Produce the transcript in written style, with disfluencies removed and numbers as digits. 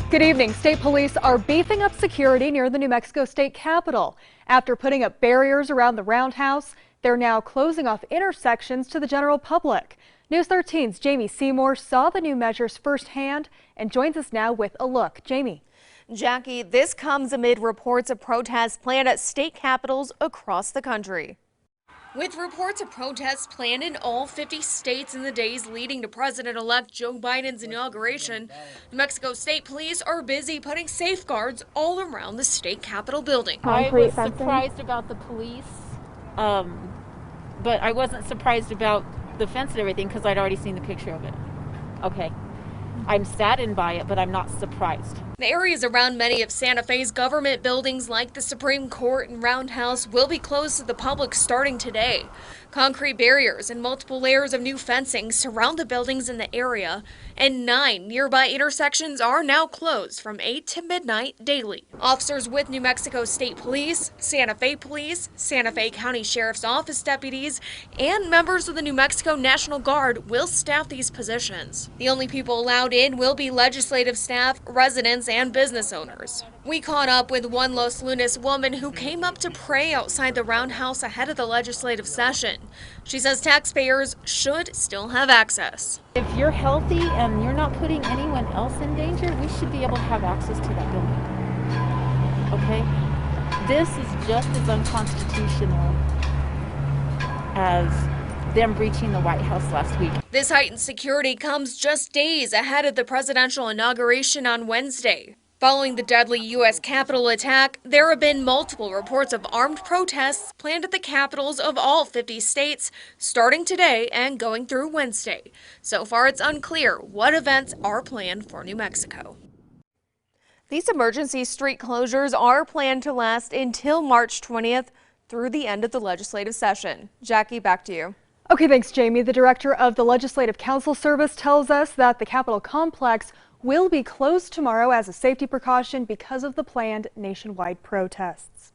Good evening. State police are beefing up security near the New Mexico state capitol. After putting up barriers around the Roundhouse, they're now closing off intersections to the general public. News 13's Jamie Seymour saw the new measures firsthand and joins us now with a look. Jamie. Jackie, this comes amid reports of protests planned at state capitals across the country. With reports of protests planned in all 50 states in the days leading to President-elect Joe Biden's inauguration, New Mexico State Police are busy putting safeguards all around the state capitol building. I was surprised about the police, but I wasn't surprised about the fence and everything because I'd already seen the picture of it. Okay. I'm saddened by it, but I'm not surprised. The areas around many of Santa Fe's government buildings like the Supreme Court and Roundhouse will be closed to the public starting today. Concrete barriers and multiple layers of new fencing surround the buildings in the area, and 9 nearby intersections are now closed from 8 to midnight daily. Officers with New Mexico State Police, Santa Fe Police, Santa Fe County Sheriff's Office deputies, and members of the New Mexico National Guard will staff these positions. The only people allowed in will be legislative staff, residents, and business owners. We caught up with one Los Lunas woman who came up to pray outside the Roundhouse ahead of the legislative session. She says taxpayers should still have access. If you're healthy and you're not putting anyone else in danger, we should be able to have access to that building. Okay? This is just as unconstitutional as them breaching the White House last week. This heightened security comes just days ahead of the presidential inauguration on Wednesday. Following the deadly U.S. Capitol attack, there have been multiple reports of armed protests planned at the capitals of all 50 states, starting today and going through Wednesday. So far, it's unclear what events are planned for New Mexico. These emergency street closures are planned to last until March 20th through the end of the legislative session. Jackie, back to you. Okay, thanks, Jamie. The director of the Legislative Council Service tells us that the Capitol complex will be closed tomorrow as a safety precaution because of the planned nationwide protests.